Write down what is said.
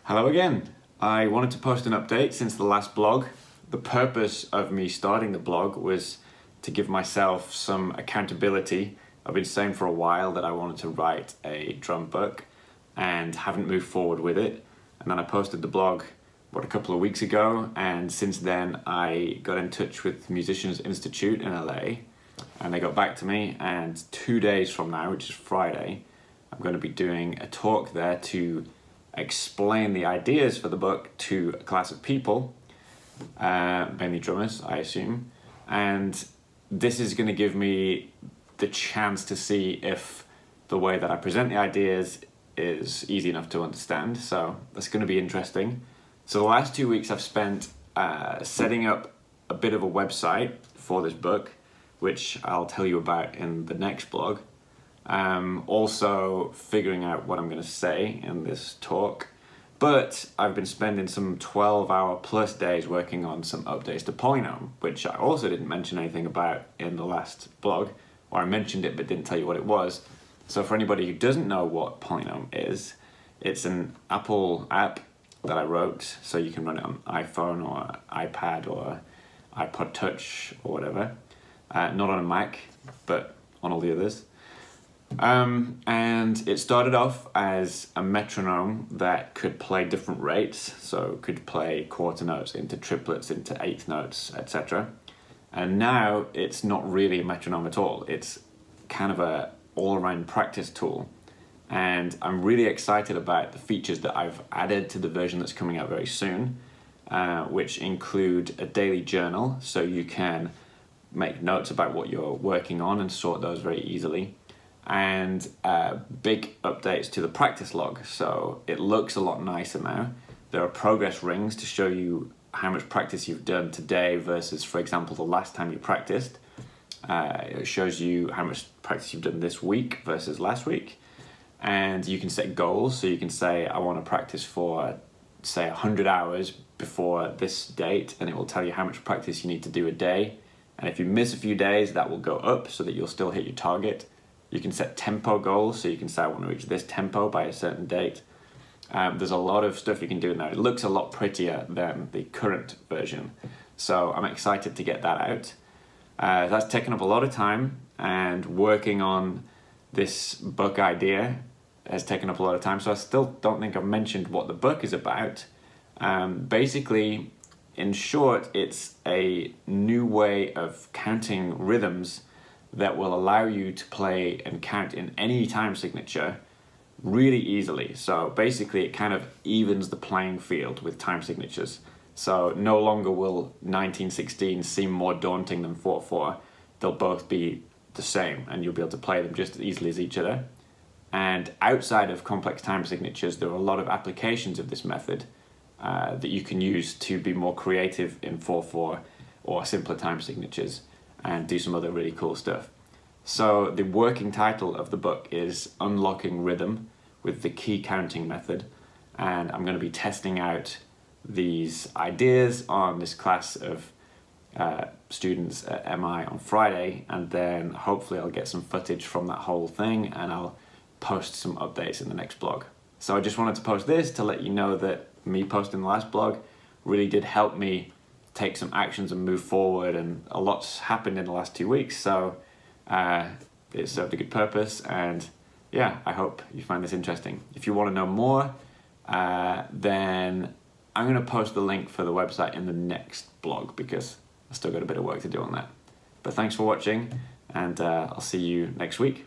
Hello again. I wanted to post an update since the last blog. The purpose of me starting the blog was to give myself some accountability. I've been saying for a while that I wanted to write a drum book and haven't moved forward with it. And then I posted the blog, a couple of weeks ago, and since then I got in touch with Musicians Institute in LA and they got back to me, and 2 days from now, which is Friday, I'm going to be doing a talk there to explain the ideas for the book to a class of people, mainly drummers, I assume, and this is going to give me the chance to see if the way that I present the ideas is easy enough to understand, so that's going to be interesting. So the last 2 weeks I've spent setting up a bit of a website for this book, which I'll tell you about in the next blog. Also figuring out what I'm going to say in this talk, but I've been spending some 12-hour plus days working on some updates to Polynome, which I also didn't mention anything about in the last blog, or I mentioned it but didn't tell you what it was. So for anybody who doesn't know what Polynome is, it's an Apple app that I wrote, so you can run it on iPhone or iPad or iPod Touch or whatever. Not on a Mac, but on all the others. And it started off as a metronome that could play different rates, so could play quarter notes into triplets, into eighth notes, etc. And now it's not really a metronome at all. It's kind of a all-around practice tool. And I'm really excited about the features that I've added to the version that's coming out very soon, which include a daily journal, so you can make notes about what you're working on and sort those very easily. And big updates to the practice log, so it looks a lot nicer now. There are progress rings to show you how much practice you've done today versus, for example, the last time you practiced. It shows you how much practice you've done this week versus last week. And you can set goals, so you can say, I want to practice for, say, 100 hours before this date, and it will tell you how much practice you need to do a day. And if you miss a few days, that will go up so that you'll still hit your target. You can set tempo goals, so you can say I want to reach this tempo by a certain date. There's a lot of stuff you can do now. It looks a lot prettier than the current version, so I'm excited to get that out. That's taken up a lot of time, and working on this book idea has taken up a lot of time, so I still don't think I've mentioned what the book is about. Basically, in short, it's a new way of counting rhythms that will allow you to play and count in any time signature really easily. So basically it kind of evens the playing field with time signatures. So no longer will 19/16 seem more daunting than 4/4. They'll both be the same and you'll be able to play them just as easily as each other. And outside of complex time signatures, there are a lot of applications of this method that you can use to be more creative in 4/4 or simpler time signatures, and do some other really cool stuff. So the working title of the book is Unlocking Rhythm with the Key Counting Method, and I'm going to be testing out these ideas on this class of students at MI on Friday, and then hopefully I'll get some footage from that whole thing and I'll post some updates in the next blog. So I just wanted to post this to let you know that me posting the last blog really did help me take some actions and move forward, and a lot's happened in the last 2 weeks, so it served a good purpose, and yeah, I hope you find this interesting. If you want to know more, then I'm going to post the link for the website in the next blog because I've still got a bit of work to do on that. But thanks for watching, and I'll see you next week.